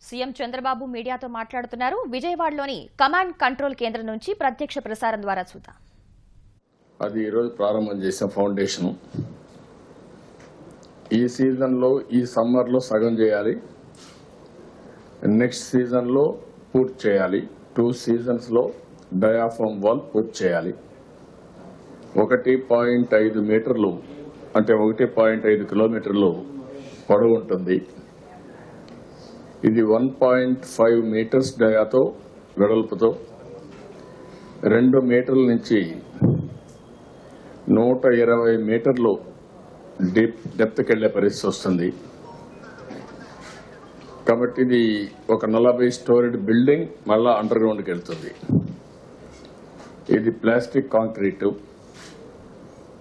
CM Chandrababu మీడియాతో మాట్లాడుతున్నారు. విజయవాడలోని కమాండ్ కంట్రోల్ కేంద్రం నుంచి ప్రత్యక్ష ప్రసారం ద్వారా చూద్దాం. అది ఈరోజు ప్రారంభం చేసిన ఫౌండేషన్ ఈ సీజన్లో ఈ సమ్మర్లో సగం చేయాలి, నెక్స్ట్ సీజన్లో పూర్తి చేయాలి. 2 సీజన్స్లో డయాఫామ్ వాల్ పూర్తి చేయాలి. 1.5 మీటర్లు అంటే 1.5 కిలోమీటర్లు పొడవు ఉంటుంది. ఇది 1.5 మీటర్స్ డయాతో వెడల్పుతో 2 మీటర్ల నుంచి 120 మీటర్లు డెప్త్కి వెళ్లే పరిస్థితి వస్తుంది. కాబట్టి ఇది ఒక 40 స్టోరీడ్ బిల్డింగ్ మళ్ళా అండర్ గ్రౌండ్కి వెళ్తుంది. ఇది ప్లాస్టిక్ కాంక్రీటు.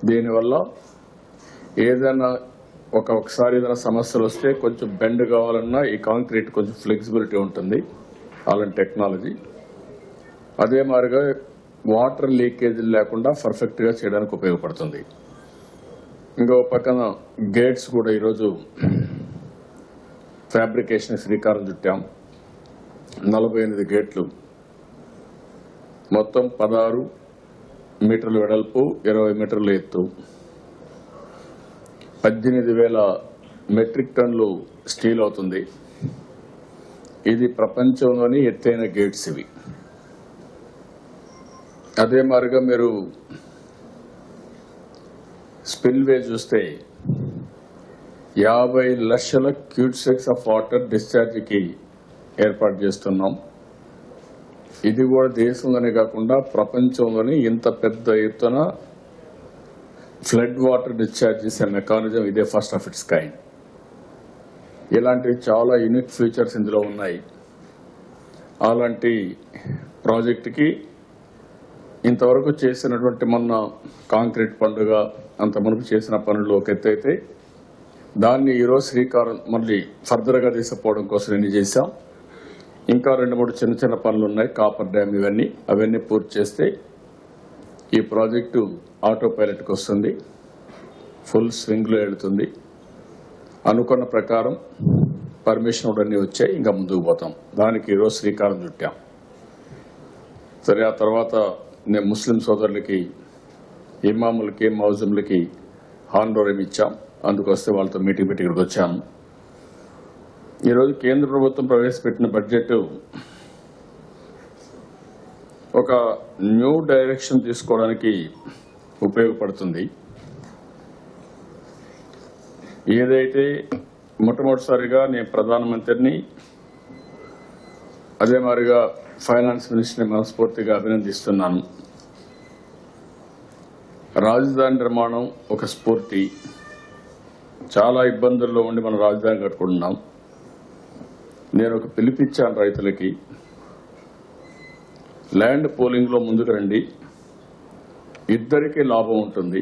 దీనివల్ల ఏదైనా ఒకసారి ఏదైనా సమస్యలు వస్తే కొంచెం బెండ్ కావాలన్నా ఈ కాంక్రీట్ కొంచెం ఫ్లెక్సిబిలిటీ ఉంటుంది. అలాంటి టెక్నాలజీ. అదే మాదిరిగా వాటర్ లీకేజ్ లేకుండా పర్ఫెక్ట్గా చేయడానికి ఉపయోగపడుతుంది. ఇంకో పక్కన గేట్స్ కూడా ఈరోజు ఫ్యాబ్రికేషన్ శ్రీకారం చుట్టాం. 48 గేట్లు, మొత్తం 16 మీటర్ల వెడల్పు, 20 మీటర్ల ఎత్తు, 18,000 మెట్రిక్ టన్నులు స్టీల్ అవుతుంది. ఇది ప్రపంచంలోని ఎత్తైన గేట్స్ ఇవి. అదే మాదిరిగా మీరు స్పిల్వే చూస్తే 50 లక్షల క్యూసెక్స్ ఆఫ్ వాటర్ డిశ్చార్జ్కి ఏర్పాటు చేస్తున్నాం. ఇది కూడా దేశంలోనే కాకుండా ప్రపంచంలోని ఇంత పెద్ద ఎత్తున ఫ్లడ్ వాటర్ డిశ్చార్జ్ చేసే మెకానిజం ఇదే ఫస్ట్ ఆఫ్ ఇట్స్ కైండ్. ఇలాంటివి చాలా యూనిక్ ఫీచర్స్ ఇందులో ఉన్నాయి. అలాంటి ప్రాజెక్టుకి ఇంతవరకు చేసినటువంటి మొన్న కాంక్రీట్ పండుగ అంత మునుపు చేసిన పనులు ఒక ఎత్తు అయితే, దాన్ని ఈరోజు శ్రీకారం మళ్ళీ ఫర్దర్గా తీసుకుపోవడం కోసం ఎన్ని చేశాం. ఇంకా 2-3 చిన్న చిన్న పనులు ఉన్నాయి. కాపర్ డ్యామ్ అవన్నీ పూర్తి చేస్తే ఈ ప్రాజెక్టు ఆటో పైలట్కి వస్తుంది, ఫుల్ స్వింగ్లో వెళుతుంది. అనుకున్న ప్రకారం పర్మిషన్ కూడా అన్నీ వచ్చాయి. ఇంకా ముందుకు పోతాం. దానికి ఈరోజు శ్రీకారం చుట్టాం. సరే, ఆ తర్వాత నేను ముస్లిం సోదరులకి, ఇమాములకి, మౌజుంలకి హానరోరియం ఇచ్చాం. అందుకొస్తే వాళ్ళతో మీటింగ్ పెట్టి ఇక్కడికి వచ్చాను. ఈరోజు కేంద్ర ప్రభుత్వం ప్రవేశపెట్టిన బడ్జెట్ ఒక న్యూ డైరెక్షన్ తీసుకోవడానికి ఉపయోగపడుతుంది. ఏదైతే మొట్టమొదటిసారిగా నేను ప్రధానమంత్రిని, అదే మాదిరిగా ఫైనాన్స్ మినిస్టర్ని మనస్ఫూర్తిగా అభినందిస్తున్నాను. రాజధాని నిర్మాణం ఒక స్ఫూర్తి. చాలా ఇబ్బందుల్లో ఉండి మనం రాజధాని కట్టుకుంటున్నాం. నేను ఒక పిలిపిచ్చాను రైతులకి, ల్యాండ్ పోలింగ్లో ముందుకు రండి, ఇద్దరికీ లాభం ఉంటుంది.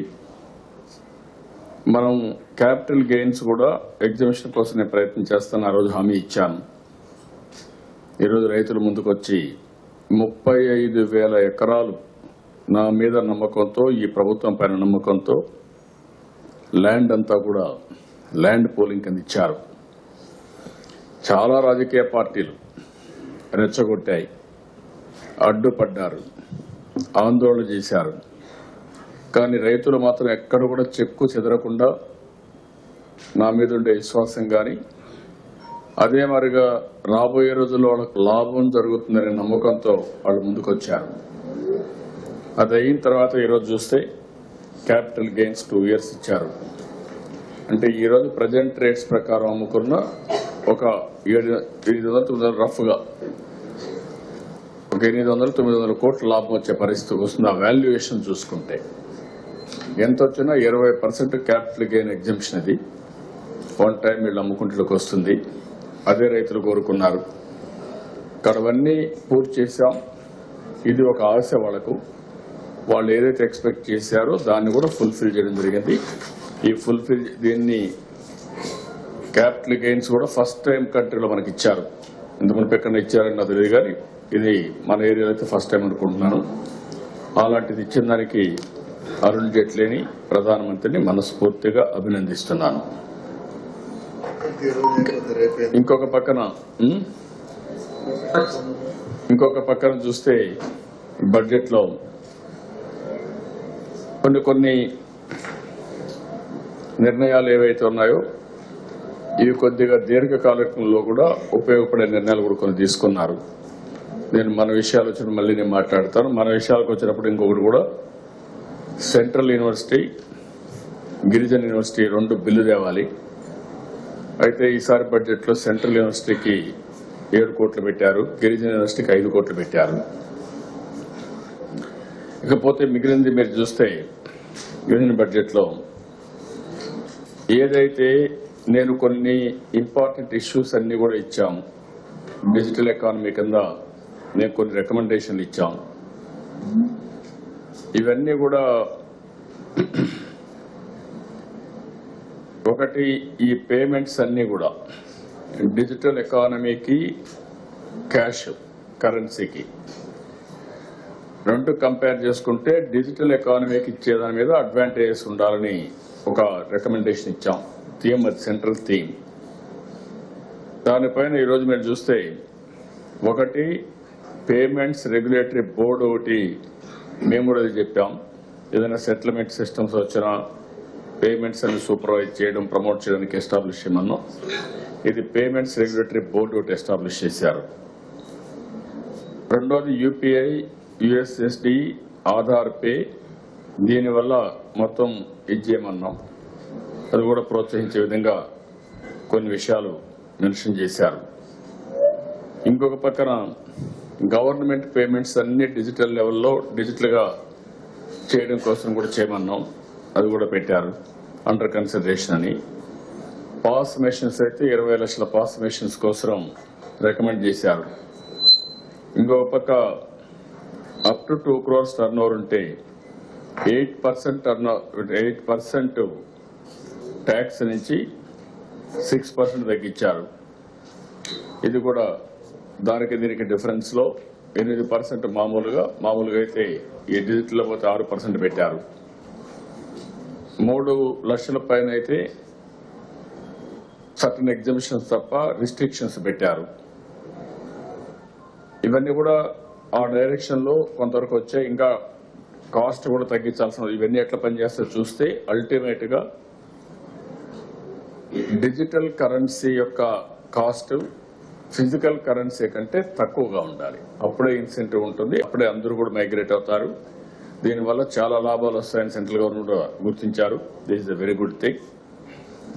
మనం క్యాపిటల్ గెయిన్స్ కూడా ఎగ్జిబిషన్ కోసం నేను ప్రయత్నం చేస్తాను. ఆ రోజు హామీ ఇచ్చాను. ఈరోజు రైతులు ముందుకొచ్చి 35,000 ఎకరాలు నా మీద నమ్మకంతో, ఈ ప్రభుత్వం పైన నమ్మకంతో ల్యాండ్ అంతా కూడా ల్యాండ్ పోలింగ్ కింద ఇచ్చారు. చాలా రాజకీయ పార్టీలు రెచ్చగొట్టాయి, అడ్డుపడ్డారు, ఆందోళన చేశారు. కానీ రైతులు మాత్రం ఎక్కడ కూడా చెక్కు చెదరకుండా నా మీద ఉండే విశ్వాసం కానీ, అదే మరిగా రాబోయే రోజుల్లో వాళ్ళకు లాభం జరుగుతుందనే నమ్మకంతో వాళ్ళు ముందుకొచ్చారు. అది అయిన తర్వాత ఈరోజు చూస్తే క్యాపిటల్ గెయిన్స్ 2 ఇయర్స్ ఇచ్చారు. అంటే ఈరోజు ప్రజెంట్ రేట్స్ ప్రకారం అమ్ముకున్న ఒక 800-900 రఫ్గా ఒక 800-900 కోట్ల లాభం వచ్చే పరిస్థితి వస్తుంది. ఆ వాల్యుయేషన్ చూసుకుంటే ఎంత వచ్చినా 20% క్యాపిటల్ గెయిన్ ఎగ్జంప్షన్. ఇది 1 టైం వీళ్ళు అమ్ముకుంటూకి వస్తుంది. అదే రైతులు కోరుకున్నారు. ఇక్కడ అవన్నీ పూర్తి చేశాం. ఇది ఒక ఆశ వాళ్ళకు. వాళ్ళు ఏదైతే ఎక్స్పెక్ట్ చేశారో దాన్ని కూడా ఫుల్ఫిల్ చేయడం జరిగింది. దీన్ని క్యాపిటల్ గెయిన్స్ కూడా ఫస్ట్ టైం కంట్రీలో మనకి ఇచ్చారు. ఇంతకుముందు ఎక్కడ ఇచ్చారని నాకు తెలియదు, కానీ ఇది మన ఏరియాలో అయితే ఫస్ట్ టైం అనుకుంటున్నాను. అలాంటిది ఇచ్చిన దానికి అరుణ్ జైట్లీని, ప్రధానమంత్రిని మనస్ఫూర్తిగా అభినందిస్తున్నాను. ఇంకొక పక్కన ఇంకొక పక్కన చూస్తే బడ్జెట్లో కొన్ని నిర్ణయాలు ఏవైతే ఉన్నాయో ఇవి కొద్దిగా దీర్ఘకాలికంలో కూడా ఉపయోగపడే నిర్ణయాలు కూడా కొన్ని తీసుకున్నారు. నేను మన విషయాలు వచ్చిన మళ్ళీ నేను మాట్లాడతాను. మన విషయాలకు వచ్చినప్పుడు ఇంకొకటి కూడా సెంట్రల్ యూనివర్సిటీ, గిరిజన యూనివర్సిటీ 2 బిల్లు తేవాలి. అయితే ఈసారి బడ్జెట్లో సెంట్రల్ యూనివర్సిటీకి 7 కోట్లు పెట్టారు, గిరిజన యూనివర్సిటీకి 5 కోట్లు పెట్టారు. ఇకపోతే మిగిలింది మీరు చూస్తే గిరిజన బడ్జెట్లో ఏదైతే నేను కొన్ని ఇంపార్టెంట్ ఇష్యూస్ అన్ని కూడా ఇచ్చాము. డిజిటల్ ఎకానమీ కింద నేను కొన్ని రికమెండేషన్లు ఇచ్చాము. ఇవన్నీ కూడా ఒకటి, ఈ పేమెంట్స్ అన్ని కూడా డిజిటల్ ఎకానమీకి, క్యాష్ కరెన్సీకి 2 కంపేర్ చేసుకుంటే డిజిటల్ ఎకానమీకి ఇచ్చేదాని మీద అడ్వాంటేజెస్ ఉండాలని ఒక రికమెండేషన్ ఇచ్చాం. థీమ్, అది సెంట్రల్ థీమ్. దానిపైన ఈరోజు మీరు చూస్తే ఒకటి పేమెంట్స్ రెగ్యులేటరీ బోర్డు ఒకటి మేము కూడా అది చెప్పాం. ఏదైనా సెటిల్మెంట్ సిస్టమ్స్ వచ్చినా పేమెంట్స్ అని సూపర్వైజ్ చేయడం, ప్రమోట్ చేయడానికి ఎస్టాబ్లిష్ చేయమన్నాం. ఇది పేమెంట్స్ రెగ్యులేటరీ బోర్డు ఒకటి ఎస్టాబ్లిష్ చేశారు. రెండోది యూపీఐ, యుఎస్ఎస్డి, ఆధార్ పే, దీనివల్ల మొత్తం ఇది చేయమన్నాం. అది కూడా ప్రోత్సహించే విధంగా కొన్ని విషయాలు మెన్షన్ చేశారు. ఇంకొక పక్కన గవర్నమెంట్ పేమెంట్స్ అన్ని డిజిటల్ లెవెల్లో డిజిటల్గా చేయడం కోసం కూడా చేయమన్నాం. అది కూడా పెట్టారు అండర్ కన్సిడరేషన్ అని. పాస్ మెషిన్స్ అయితే 20 లక్షల పాస్ మెషిన్స్ కోసం రికమెండ్ చేశారు. ఇంకొక పక్క up to 2 crores turn over ఉంటే 8% ట్యాక్స్ నుంచి 6% తగ్గించారు. ఇది కూడా దానికి దీనికి డిఫరెన్స్ లో 8% మామూలుగా అయితే ఈ డిజిటల్ పోతే 6% పెట్టారు. 3 లక్షల పైన అయితే సర్టన్ ఎగ్జామిషన్స్ తప్ప రిస్ట్రిక్షన్స్ పెట్టారు. ఇవన్నీ కూడా ఆ డైరెక్షన్ లో కొంతవరకు వచ్చాయి. ఇంకా కాస్ట్ కూడా తగ్గించాల్సిన, ఇవన్నీ ఎట్లా పనిచేస్తే చూస్తే అల్టిమేట్ గా డిజిటల్ కరెన్సీ యొక్క కాస్ట్ ఫిజికల్ కరెన్సీ కంటే తక్కువగా ఉండాలి. అప్పుడే ఇన్సెంటివ్ ఉంటుంది, అప్పుడే అందరూ కూడా మైగ్రేట్ అవుతారు. దీనివల్ల చాలా లాభాలు వస్తాయని సెంట్రల్ గవర్నమెంట్ గుర్తించారు. This is a very good thing.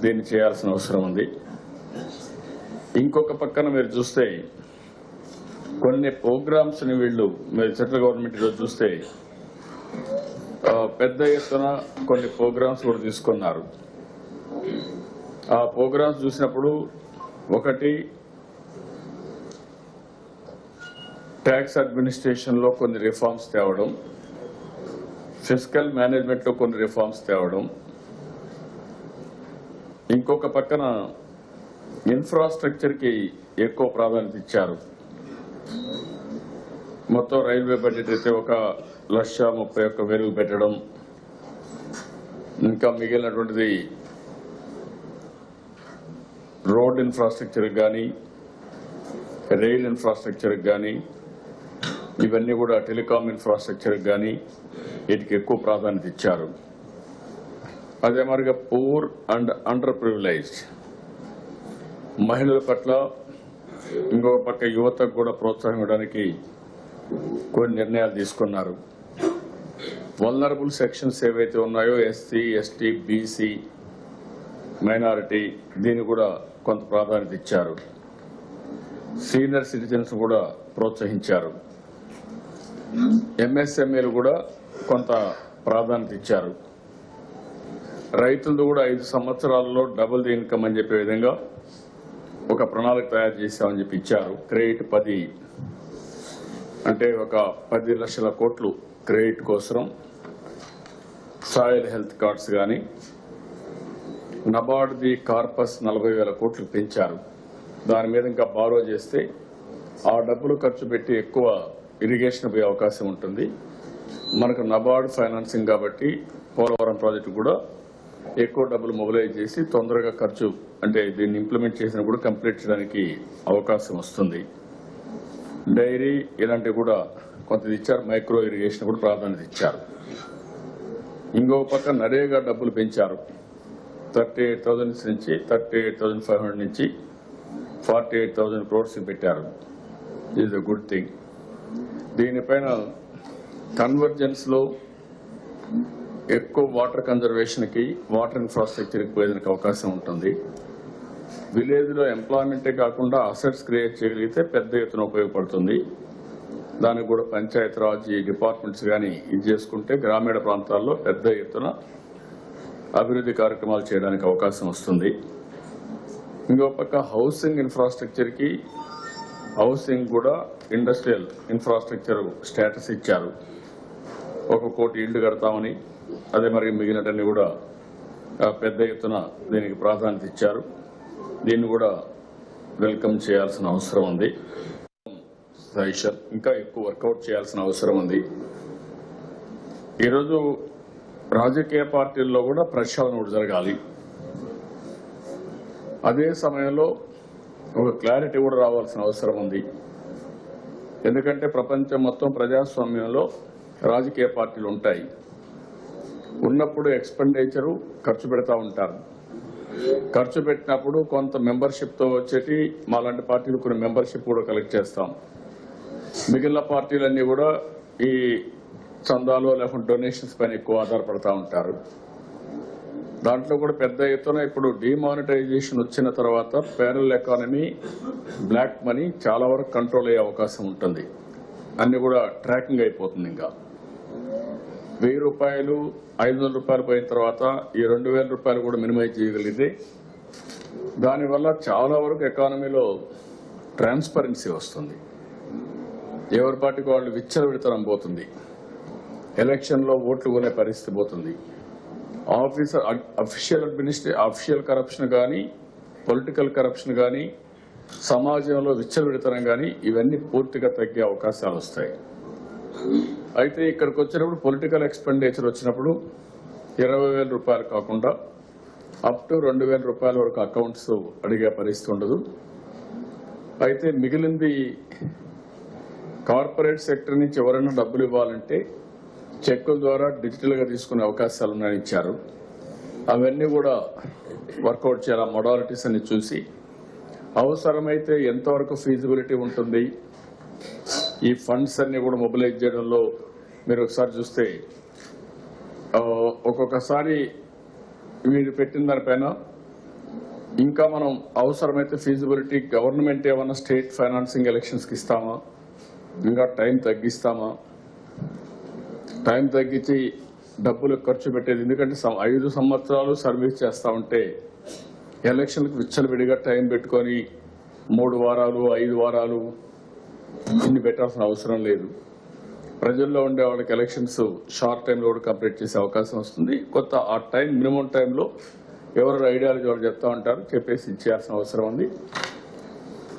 దీన్ని చేయాల్సిన అవసరం ఉంది. ఇంకొక పక్కన మీరు చూస్తే కొన్ని ప్రోగ్రామ్స్ ని మీరు సెంట్రల్ గవర్నమెంట్ ఈరోజు చూస్తే పెద్ద ఎత్తున కొన్ని ప్రోగ్రామ్స్ కూడా తీసుకున్నారు. ఆ ప్రోగ్రామ్స్ చూసినప్పుడు ఒకటి ట్యాక్స్ అడ్మినిస్ట్రేషన్ లో కొన్ని రిఫార్మ్స్ తేవడం, ఫిస్కల్ మేనేజ్మెంట్ లో కొన్ని రిఫార్మ్స్ తేవడం, ఇంకొక పక్కన ఇన్ఫ్రాస్ట్రక్చర్ కి ఎక్కువ ప్రాధాన్యత ఇచ్చారు. మొత్తం రైల్వే బడ్జెట్ అయితే 1,31,000 పెట్టడం, ఇంకా మిగిలినటువంటిది రోడ్ ఇన్ఫ్రాస్ట్రక్చర్ కానీ, రైల్ ఇన్ఫ్రాస్ట్రక్చర్ కానీ, ఇవన్నీ కూడా టెలికాం ఇన్ఫ్రాస్ట్రక్చర్ కానీ వీటికి ఎక్కువ ప్రాధాన్యత ఇచ్చారు. అదే మరిగా పూర్ అండ్ అండర్ ప్రివిలైజ్డ్ మహిళల పట్ల, ఇంకొక పక్క యువతకు కూడా ప్రోత్సాహం ఇవ్వడానికి కొన్ని నిర్ణయాలు తీసుకున్నారు. వల్నరబుల్ సెక్షన్స్ ఏవైతే ఉన్నాయో ఎస్సీ, ఎస్టీ, బీసీ, మైనారిటీ, దీన్ని కూడా కొంత ప్రాధాన్యత ఇచ్చారు. సీనియర్ సిటిజన్స్ కూడా ప్రోత్సహించారు. ఎంఎస్ఎంఈలు కూడా కొంత ప్రాధాన్యత ఇచ్చారు. రైతులది కూడా 5 సంవత్సరాల్లో డబుల్ ది ఇన్కమ్ అని చెప్పే విధంగా ఒక ప్రణాళిక తయారు చేశామని చెప్పి ఇచ్చారు. క్రెడిట్ 10 అంటే 10 లక్షల కోట్లు క్రెడిట్ కోసం, సాయిల్ హెల్త్ కార్డ్స్ కానీ, నబార్డ్ ది కార్పస్ 40,000 కోట్లు పెంచారు. దాని మీద ఇంకా బారో చేస్తే ఆ డబ్బులు ఖర్చు పెట్టి ఎక్కువ ఇరిగేషన్ పోయే అవకాశం ఉంటుంది. మనకు నబార్డ్ ఫైనాన్సింగ్ కాబట్టి పోలవరం ప్రాజెక్టు కూడా ఎక్కువ డబ్బులు మొబిలైజ్ చేసి తొందరగా ఖర్చు, అంటే దీన్ని ఇంప్లిమెంట్ చేసినప్పుడు కంప్లీట్ చేయడానికి అవకాశం వస్తుంది. డైరీ ఇలాంటివి కూడా కొంత ఇచ్చారు. మైక్రో ఇరిగేషన్ కూడా ప్రాధాన్యత ఇచ్చారు. ఇంకో పక్క నరేగా డబ్బులు పెంచారు. 38,000 నుంచి 38,500 నుంచి 48,000 crores పెట్టారు. Is a good thing. దీనిపైన కన్వర్జెన్స్ లో ఎక్కువ వాటర్ కన్జర్వేషన్ కి, వాటర్ ఇన్ఫ్రాస్ట్రక్చర్ కి పోయేందుకు అవకాశం ఉంటుంది. విలేజ్ లో ఎంప్లాయ్మెంటే కాకుండా అసెట్స్ క్రియేట్ చేయగలిగితే పెద్ద ఎత్తున ఉపయోగపడుతుంది. దానికి కూడా పంచాయతీరాజ్ డిపార్ట్మెంట్స్ కానీ ఇది చేసుకుంటే గ్రామీణ ప్రాంతాల్లో పెద్ద ఎత్తున అభివృద్ధి కార్యక్రమాలు చేయడానికి అవకాశం వస్తుంది. ఇంకో పక్క హౌసింగ్ ఇన్ఫ్రాస్ట్రక్చర్ కి, హౌసింగ్ కూడా ఇండస్ట్రియల్ ఇన్ఫ్రాస్ట్రక్చర్ స్టేటస్ ఇచ్చారు. 1 కోటి ఇళ్లు కడతామని, అదే మరి మిగిలినటన్ని కూడా పెద్ద ఎత్తున దీనికి ప్రాధాన్యత ఇచ్చారు. దీన్ని కూడా వెల్కమ్ చేయాల్సిన అవసరం ఉంది. ఇంకా ఎక్కువ వర్కౌట్ చేయాల్సిన అవసరం ఉంది. ఈరోజు రాజకీయ పార్టీల్లో కూడా ప్రక్షాళన కూడా జరగాలి. అదే సమయంలో ఒక క్లారిటీ కూడా రావాల్సిన అవసరం ఉంది. ఎందుకంటే ప్రపంచం మొత్తం ప్రజాస్వామ్యంలో రాజకీయ పార్టీలు ఉంటాయి. ఉన్నప్పుడు ఎక్స్పెండిచరు ఖర్చు పెడతా ఉంటారు. ఖర్చు పెట్టినప్పుడు కొంత మెంబర్షిప్ తో వచ్చేటి మాలాంటి పార్టీలు కొన్ని మెంబర్షిప్ కూడా కలెక్ట్ చేస్తాం. మిగిలిన పార్టీలన్నీ కూడా ఈ చందాలు లేకుంటే డొనేషన్స్ పైన ఎక్కువ ఆధారపడతా ఉంటారు. దాంట్లో కూడా పెద్ద ఎత్తున ఇప్పుడు డిమానిటైజేషన్ వచ్చిన తర్వాత ప్యారల్ ఎకానమీ, బ్లాక్ మనీ చాలా వరకు కంట్రోల్ అయ్యే అవకాశం ఉంటుంది. అన్ని కూడా ట్రాకింగ్ అయిపోతుంది. ఇంకా 1000 రూపాయలు 500 రూపాయలు పోయిన తర్వాత ఈ 2000 రూపాయలు కూడా మినిమైజ్ చేయగలిగితే దానివల్ల చాలా వరకు ఎకానమీలో ట్రాన్స్పరెన్సీ వస్తుంది. ఎవరి పార్టీకి వాళ్ళు విచ్చలవిడితనం పోతుంది. ఎలక్షన్లో ఓట్లు కొనే పరిస్థితి పోతుంది. అఫీషియల్ కరప్షన్ కానీ, పొలిటికల్ కరప్షన్ కానీ, సమాజంలో విచ్చలవిడితనం కానీ ఇవన్నీ పూర్తిగా తగ్గే అవకాశాలు వస్తాయి. అయితే ఇక్కడికి వచ్చినప్పుడు పొలిటికల్ ఎక్స్పెండిచర్ వచ్చినప్పుడు 20,000 రూపాయలు కాకుండా అప్ టు 2,000 రూపాయల వరకు అకౌంట్స్ అడిగే పరిస్థితి ఉండదు. అయితే మిగిలింది కార్పొరేట్ సెక్టర్ నుంచి ఎవరైనా డబ్బులు ఇవ్వాలంటే చెక్కుల ద్వారా డిజిటల్ గా తీసుకునే అవకాశాలు ఉన్నాయని ఇచ్చారు. అవన్నీ కూడా వర్కౌట్ చేయాలి. మొడాలిటీస్ అన్ని చూసి అవసరమైతే ఎంతవరకు ఫీజిబిలిటీ ఉంటుంది, ఈ ఫండ్స్ అన్ని కూడా మొబిలైజ్ చేయడంలో మీరు ఒకసారి చూస్తే ఒక్కొక్కసారి మీరు పెట్టిన దానిపైన ఇంకా మనం అవసరమైతే ఫీజిబిలిటీ గవర్నమెంట్ ఏమన్నా స్టేట్ ఫైనాన్సింగ్ ఎలక్షన్స్కి ఇస్తామా, ఇంకా టైం తగ్గిస్తామా, టైం తగ్గించి డబ్బులు ఖర్చు పెట్టేది. ఎందుకంటే 5 సంవత్సరాలు సర్వీస్ చేస్తా ఉంటే ఎలక్షన్లకు విచ్చలవిడిగా టైం పెట్టుకొని 3 వారాలు 5 వారాలు ఇన్ని పెట్టాల్సిన అవసరం లేదు. ప్రజల్లో ఉండే వాళ్ళకి ఎలక్షన్స్ షార్ట్ టైంలో కూడా కంప్లీట్ చేసే అవకాశం వస్తుంది. కొత్త ఆ టైం మినిమం టైంలో ఎవరు ఐడియాలజీ వాళ్ళు చెప్తా ఉంటారు, చెప్పేసి ఇచ్చేయాల్సిన అవసరం ఉంది.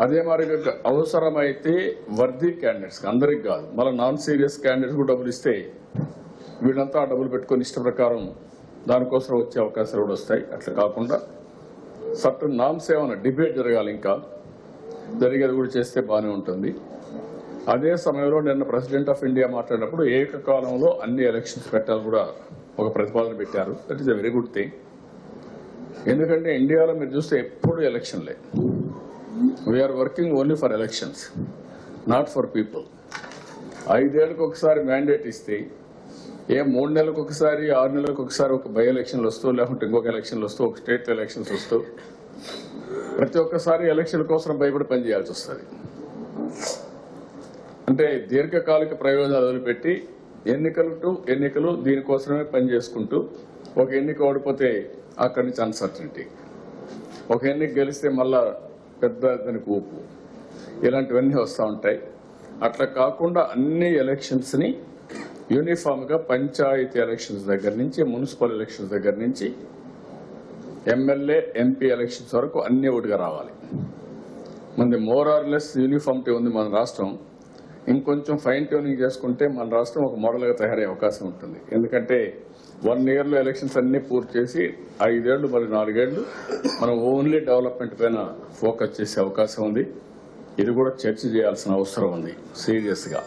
అదే మరి అవసరమైతే వర్దీ క్యాండిడేట్స్ అందరికి కాదు, మళ్ళీ నాన్ సీరియస్ క్యాండిడేట్స్ కూడా డబ్బులు ఇస్తే వీళ్ళంతా ఆ డబ్బులు పెట్టుకొని ఇష్ట ప్రకారం దానికోసం వచ్చే అవకాశాలు కూడా వస్తాయి. అట్లా కాకుండా సర్టన్ నామ్స్ ఏమన్నా డిబేట్ జరగాలి, ఇంకా జరిగేది కూడా చేస్తే బాగానే ఉంటుంది. అదే సమయంలో నిన్న ప్రెసిడెంట్ ఆఫ్ ఇండియా మాట్లాడినప్పుడు ఏకకాలంలో అన్ని ఎలక్షన్స్ పెట్టాలని కూడా ఒక ప్రతిపాదన పెట్టారు. That is a very good thing. ఎందుకంటే ఇండియాలో మీరు చూస్తే ఎప్పుడు ఎలక్షన్లే. We are working only for elections, not for people. 5 ఏళ్ళకి ఒకసారి మ్యాండేట్ ఇస్తే 3 నెలలకు ఒకసారి 6 నెలలకు ఒకసారి ఒక బై ఎలక్షన్లు వస్తూ, లేకుంటే ఇంకొక ఎలక్షన్లు వస్తూ, ఒక స్టేట్ ఎలక్షన్స్ వస్తూ ప్రతి ఒక్కసారి ఎలక్షన్ కోసం భయపడి పనిచేయాల్సి వస్తుంది. అంటే దీర్ఘకాలిక ప్రయోజనాలు వదిలిపెట్టి ఎన్నికలు దీనికోసమే పనిచేసుకుంటూ ఒక ఎన్నిక ఓడిపోతే అక్కడి నుంచి అన్సర్టనిటీ, ఒక ఎన్నిక గెలిస్తే మళ్ళా పెద్ద దానికి ఊపు, ఇలాంటివన్నీ వస్తూ ఉంటాయి. అట్లా కాకుండా అన్ని ఎలక్షన్స్ ని యూనిఫామ్ గా పంచాయతీ ఎలక్షన్స్ దగ్గర నుంచి, మున్సిపల్ ఎలక్షన్స్ దగ్గర నుంచి ఎమ్మెల్యే ఎంపీ ఎలక్షన్స్ వరకు అన్ని ఒకటిగా రావాలి. మనది మోర్ ఆర్ లెస్ యూనిఫామిటీ ఉంది మన రాష్ట్రం. ఇంకొంచెం ఫైన్ ట్యూనింగ్ చేసుకుంటే మన రాష్ట్రం ఒక మోడల్గా తయారయ్యే అవకాశం ఉంటుంది. ఎందుకంటే 1 yearలో ఎలక్షన్స్ అన్ని పూర్తి చేసి 5 ఏళ్లు మరి 4 ఏళ్లు మనం ఓన్లీ డెవలప్మెంట్ పైన ఫోకస్ చేసే అవకాశం ఉంది. ఇది కూడా చర్చ చేయాల్సిన అవసరం ఉంది సీరియస్గా.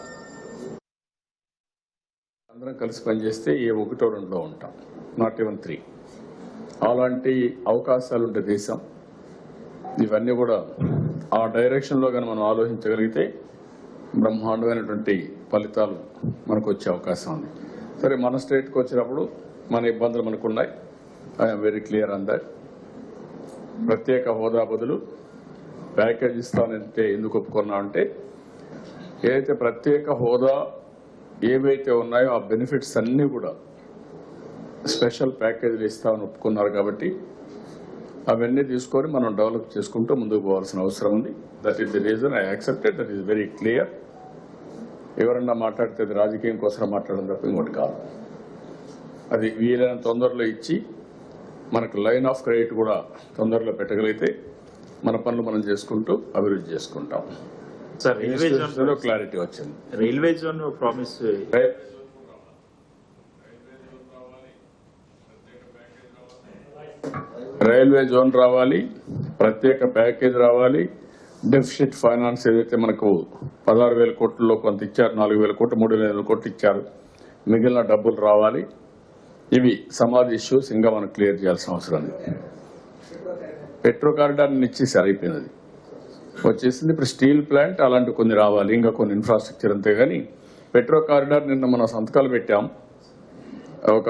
అందరం కలిసి పనిచేస్తే ఏ 1-2లో ఉంటాం, నాట్ ఈవెన్ 3. అలాంటి అవకాశాలు ఉండే దేశం. ఇవన్నీ కూడా ఆ డైరెక్షన్లో కానీ మనం ఆలోచించగలిగితే బ్రహ్మాండమైనటువంటి ఫలితాలు మనకు వచ్చే అవకాశం ఉంది. సరే, మన స్టేట్కి వచ్చినప్పుడు మన ఇబ్బందులు మనకున్నాయి. I'm very clear on that. ప్రత్యేక హోదా బదులు ప్యాకేజ్ ఇస్తానంటే ఎందుకు ఒప్పుకున్నా అంటే, ఏదైతే ప్రత్యేక హోదా ఏవైతే ఉన్నాయో ఆ బెనిఫిట్స్ అన్నీ కూడా స్పెషల్ ప్యాకేజీలు ఇస్తామని ఒప్పుకున్నారు కాబట్టి అవన్నీ తీసుకొని మనం డెవలప్ చేసుకుంటూ ముందుకు పోవాల్సిన అవసరం ఉంది. That is the reason I accepted. That is very clear. ఎవరన్నా మాట్లాడితే అది రాజకీయం కోసం మాట్లాడడం తప్ప ఇంకోటి కాదు. అది వీలైన తొందరలో ఇచ్చి మనకు లైన్ ఆఫ్ క్రెడిట్ కూడా తొందరలో పెట్టగలిగితే మన పనులు మనం చేసుకుంటూ అభివృద్ధి చేసుకుంటాం. సార్, క్లారిటీ వచ్చింది. Railway zone promise railway zone రావాలి, ప్రత్యేక ప్యాకేజ్ రావాలి. డెఫిసిట్ ఫైనాన్స్ ఏదైతే మనకు 16,000 కోట్లలో కొంత ఇచ్చారు, 4,000 కోట్లు, 3,500 కోట్లు ఇచ్చారు, మిగిలిన డబ్బులు రావాలి. ఇవి సమాధి ఇష్యూస్ ఇంకా మనం క్లియర్ చేయాల్సిన అవసరం ఉంది. పెట్రో కారిడార్ని ఇచ్చేసారు, అయిపోయినది, వచ్చేసింది. ఇప్పుడు స్టీల్ ప్లాంట్ అలాంటి కొన్ని రావాలి, ఇంకా కొన్ని ఇన్ఫ్రాస్ట్రక్చర్. అంతేగాని పెట్రో కారిడార్ నిన్న మనం సంతకాలు పెట్టాం. ఒక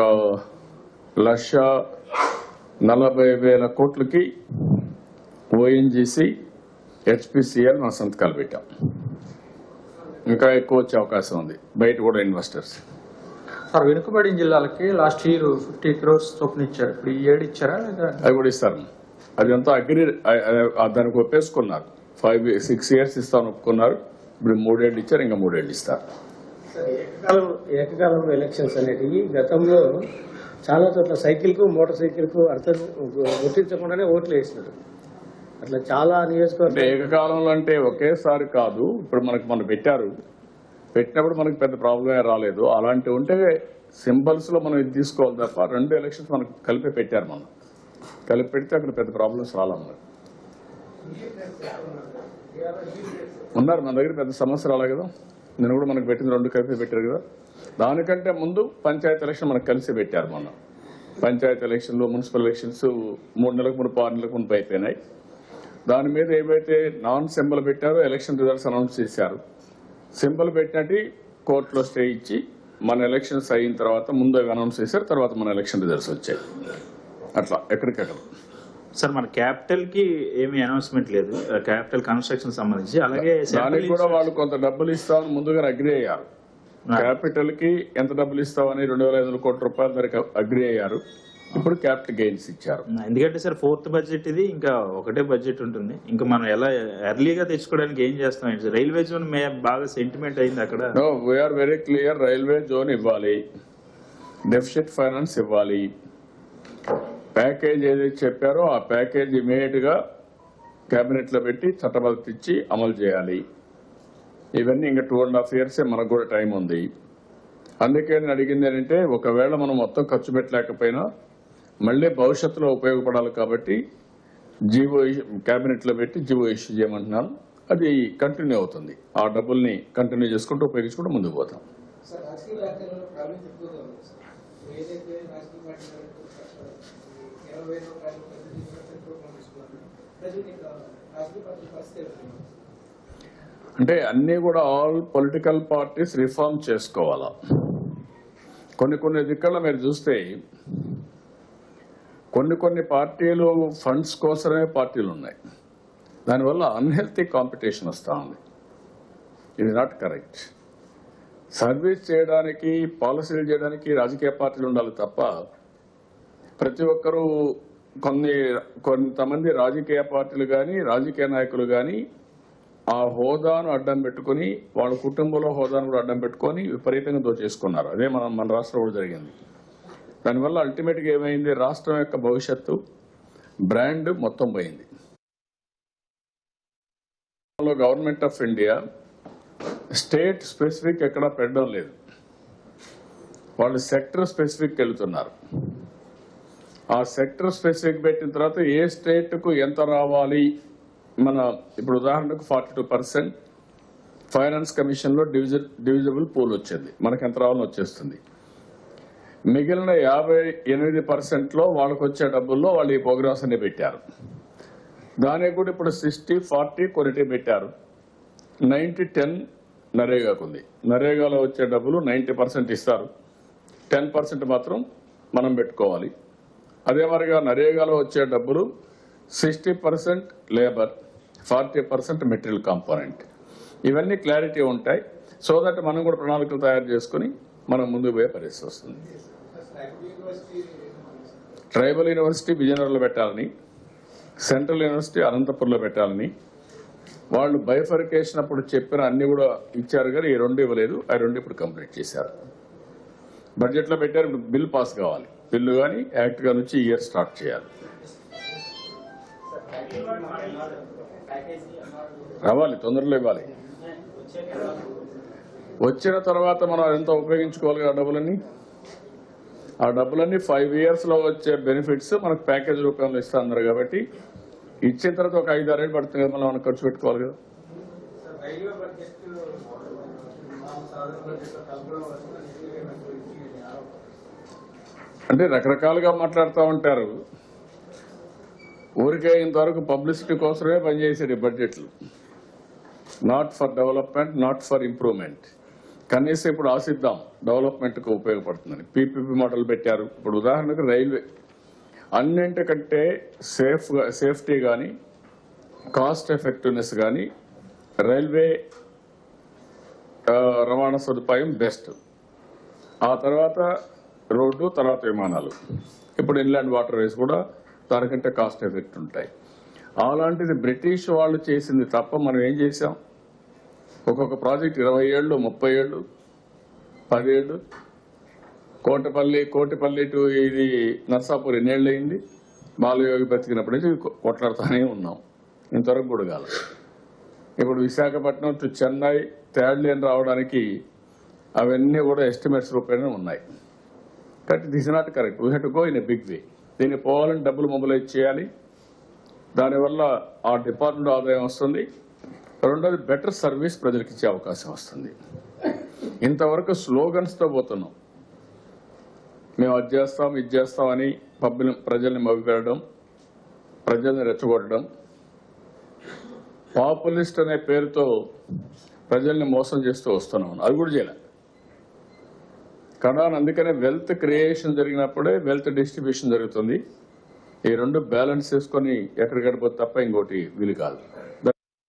1,40,000 కోట్లకి ఓఎన్జీసీ, హెచ్పిసిఎల్ మనం సంతకాలు పెట్టాం. ఇంకా ఎక్కువ వచ్చే అవకాశం ఉంది, బయట కూడా ఇన్వెస్టర్స్. సార్, వెనుకబడిన జిల్లాలకి లాస్ట్ ఇయర్ 50 crores చొప్పున ఇచ్చారు. ఇప్పుడు ఈ ఏడు ఇచ్చారా లేదా? అది కూడా ఇస్తారు. అదంతా అగ్రి, దానికి ఒప్పేసుకున్నారు. 5-6 years ఇస్తామని ఒప్పుకున్నారు. ఇప్పుడు 3 ఏళ్ళు ఇచ్చారు, ఇంకా 3 ఏళ్ళు ఇస్తారు. ఏకకాలంలో ఎలక్షన్స్ అనేటివి గతంలో చాలా చోట్ల సైకిల్కు మోటార్ సైకిల్కు అర్థం గుర్తించకుండానే ఓట్లు వేసినారు. అట్లా చాలా నియోజకవర్గం. ఏకకాలంలో అంటే ఒకేసారి కాదు. ఇప్పుడు మనం పెట్టినప్పుడు మనకి పెద్ద ప్రాబ్లమే రాలేదు. అలాంటివి ఉంటే సింబల్స్ లో మనం ఇది తీసుకోవాలి తప్ప 2 ఎలక్షన్స్ మనకు కలిపి పెట్టారు. మనం కలిపి పెడితే అక్కడ పెద్ద ప్రాబ్లమ్స్ రాలన్నారు. ఉన్నారు మన దగ్గర పెద్ద సమస్య రాలే కదా. నేను కూడా మనకు పెట్టింది 2 కలిపి పెట్టారు కదా. దానికంటే ముందు పంచాయతీ ఎలక్షన్ మనకు కలిసి పెట్టారు. మనం పంచాయతీ ఎలక్షన్లు, మున్సిపల్ ఎలక్షన్స్ 3 నెలలకు మునుపు, 6 నెలలకు మునుపు అయిపోయినాయి. దాని మీద ఏవైతే నాన్ సింబల్ పెట్టారో ఎలక్షన్ రిజల్ట్స్ అనౌన్స్ చేశారు. సింబల్ పెట్టినట్టు కోర్టులో స్టే ఇచ్చి మన ఎలక్షన్స్ అయిన తర్వాత ముందు అనౌన్స్ చేశారు, తర్వాత మన ఎలక్షన్ రిజల్ట్స్ వచ్చాయి. అట్లా ఎక్కడికక్కడ. సార్, మన క్యాపిటల్ కి ఏమీ అనౌన్స్మెంట్ లేదు, క్యాపిటల్ కన్స్ట్రక్షన్ సంబంధించి. అలాగే దానికి కూడా వాళ్ళు కొంత డబ్బులు ఇస్తామని ముందుగా అగ్రి అయ్యారు. క్యాపిటల్ కి ఎంత డబ్బులు ఇస్తామని 2,500 కోట్ల రూపాయల ధరకు అగ్రి అయ్యారు. ఇప్పుడు క్యాపిటల్ గెయిన్స్ ఇచ్చారు. ఎందుకంటే సార్, 4th బడ్జెట్ ఇది, ఇంకా ఒకటే బడ్జెట్ ఉంటుంది. ఇంకా మనం ఎలా ఎర్లీగా తెచ్చుకోవడానికి ఏం చేస్తాం? రైల్వే జోన్ బాగా సెంటిమెంట్ అయింది అక్కడ. No, we are very clear. Railway zone ఇవ్వాలి, డెఫిసిట్ ఫైనాన్స్ ఇవ్వాలి. ప్యాకేజ్ ఏదైతే చెప్పారో ఆ ప్యాకేజ్ ఇమీడియట్ గా కేబినెట్ లో పెట్టి చట్టబద్ధత ఇచ్చి అమలు చేయాలి. ఇవన్నీ ఇంకా 2.5 years మనకు కూడా టైం ఉంది. అందుకే నేను అడిగింది ఏంటంటే, ఒకవేళ మనం మొత్తం ఖర్చు పెట్టలేకపోయినా మళ్ళీ భవిష్యత్తులో ఉపయోగపడాలి కాబట్టి జీవో కేబినెట్ లో పెట్టి జీవో ఇష్యూ చేయమంటున్నాను. అది కంటిన్యూ అవుతుంది. ఆ డబ్బుల్ని కంటిన్యూ చేసుకుంటూ ఉపయోగించుకుంటూ ముందుకు పోతాం. అంటే అన్ని కూడా ఆల్ పొలిటికల్ పార్టీస్ రిఫార్మ్ చేసుకోవాలా. కొన్ని దిక్కుల్లో మీరు చూస్తే కొన్ని పార్టీలు ఫండ్స్ కోసమే పార్టీలు ఉన్నాయి. దానివల్ల అన్హెల్తీ కాంపిటీషన్ వస్తూ ఉంది. ఇది నాట్ కరెక్ట్. సర్వీస్ చేయడానికి, పాలసీలు చేయడానికి రాజకీయ పార్టీలు ఉండాలి తప్ప ప్రతి ఒక్కరూ కొంతమంది రాజకీయ పార్టీలు కానీ రాజకీయ నాయకులు కానీ ఆ హోదాను అడ్డం పెట్టుకుని, వాళ్ళ కుటుంబంలో హోదాను కూడా అడ్డం పెట్టుకొని విపరీతంగా దోచేసుకున్నారు. అదే మన రాష్ట్రంలో కూడా జరిగింది. దానివల్ల అల్టిమేట్గా ఏమైంది, రాష్ట్రం యొక్క భవిష్యత్తు బ్రాండ్ మొత్తం పోయింది. Government of India state specific ఎక్కడా పెట్టడం లేదు. వాళ్ళు సెక్టర్ స్పెసిఫిక్ వెళ్తున్నారు. ఆ సెక్టర్ స్పెసిఫిక్ పెట్టిన తర్వాత ఏ స్టేట్కు ఎంత రావాలి, మన ఇప్పుడు ఉదాహరణకు 42% ఫైనాన్స్ కమిషన్ లో డివిజిబుల్ పూల్ వచ్చింది, మనకి ఎంత రావాలని వచ్చేస్తుంది. మిగిలిన 58% లో వాళ్ళకి వచ్చే డబ్బుల్లో వాళ్ళు ఈ ప్రోగ్రామ్స్ అన్ని పెట్టారు. దానికి కూడా ఇప్పుడు 60-40 కొన్నిటి పెట్టారు. 90-10 నరేగాకు ఉంది. నరేగాలో వచ్చే డబ్బులు 90% ఇస్తారు, 10% మాత్రం మనం పెట్టుకోవాలి. అదే మరిగా నరేగాలో వచ్చే డబ్బులు 60% లేబర్, 40% మెటీరియల్ కాంపోనెంట్. ఇవన్నీ క్లారిటీ ఉంటాయి. సో దట్ మనం కూడా ప్రణాళికలు తయారు చేసుకుని మనం ముందుకు పోయే పరిస్థితి వస్తుంది. ట్రైబల్ యూనివర్సిటీ విజయనగరంలో పెట్టాలని, సెంట్రల్ యూనివర్సిటీ అనంతపురంలో పెట్టాలని వాళ్ళు బైఫర్కేషన్ అప్పుడు చెప్పిన అన్ని కూడా ఇచ్చారు, కానీ ఈ రెండు ఇవ్వలేదు. ఆ రెండు ఇప్పుడు కంప్లీట్ చేశారు. బడ్జెట్లో పెట్టారు. ఇప్పుడు బిల్ పాస్ కావాలి, బిల్లు కానీ యాక్ట్ గా నుంచి ఇయర్ స్టార్ట్ చేయాలి. రావాలి, తొందరలో ఇవ్వాలి. వచ్చిన తర్వాత మనం ఎంత ఉపయోగించుకోవాలి ఆ డబ్బులన్నీ. ఆ డబ్బులన్నీ 5 years లో వచ్చే బెనిఫిట్స్ మనకు ప్యాకేజ్ రూపంలో ఇస్తా అన్నారు కాబట్టి ఇచ్చిన తర్వాత ఒక 5-6 ఏళ్ళు పడుతుంది కదా, మనం ఖర్చు పెట్టుకోవాలి కదా. అంటే రకరకాలుగా మాట్లాడుతూ ఉంటారు. ఊరికే ఇంతవరకు పబ్లిసిటీ కోసమే పనిచేసాడు ఈ బడ్జెట్లు. Not for development, not for improvement. కనీసం ఇప్పుడు ఆశిద్దాం డెవలప్మెంట్కు ఉపయోగపడుతుందని. పీపీపీ మోడల్ పెట్టారు. ఇప్పుడు ఉదాహరణకు రైల్వే అన్నింటికంటే సేఫ్టీ కానీ కాస్ట్ ఎఫెక్టివ్నెస్ కానీ రైల్వే రవాణా సదుపాయం బెస్ట్. ఆ తర్వాత రోడ్డు, తర్వాత విమానాలు. ఇప్పుడు ఇన్లాండ్ వాటర్ వేస్ కూడా దానికంటే కాస్ట్ ఎఫెక్ట్ ఉంటాయి. అలాంటిది బ్రిటిష్ వాళ్ళు చేసింది తప్ప మనం ఏం చేసాం? ఒక్కొక్క ప్రాజెక్ట్ 20 ఏళ్ళు, 30 ఏళ్ళు, 10 ఏళ్ళు. కోటిపల్లి టు ఇది నర్సాపూర్ ఎన్నేళ్ళు అయింది? బాలయోగి బతికినప్పటి నుంచి కొట్లాడుతూనే ఉన్నాం, ఇంతవరకు కూడా కాదు. ఇప్పుడు Visakhapatnam to Chennai third lane రావడానికి అవన్నీ కూడా ఎస్టిమేట్స్ రూపేణ ఉన్నాయి. కాబట్టి this is not correct. We have to go in a big way. దీన్ని పోవాలని డబ్బులు మొబిలైజ్ చేయాలి. దానివల్ల ఆ డిపార్ట్మెంట్ ఆదాయం వస్తుంది. రెండోది బెటర్ సర్వీస్ ప్రజలకు ఇచ్చే అవకాశం వస్తుంది. ఇంతవరకు స్లోగన్స్తో పోతున్నాం. మేము అది చేస్తాం, ఇది చేస్తామని ప్రజల్ని మభ్యపెట్టడం, ప్రజల్ని రెచ్చగొట్టడం, పాపులిస్ట్ అనే పేరుతో ప్రజల్ని మోసం చేస్తూ వస్తున్నాం. అది కూడా చేయలే కదా. అందుకనే వెల్త్ క్రియేషన్ జరిగినప్పుడే వెల్త్ డిస్ట్రిబ్యూషన్ జరుగుతుంది. ఈ రెండు బ్యాలెన్స్ చేసుకొని ఎక్కడికి గడిపోతే తప్ప ఇంకోటి వీలు కాదు.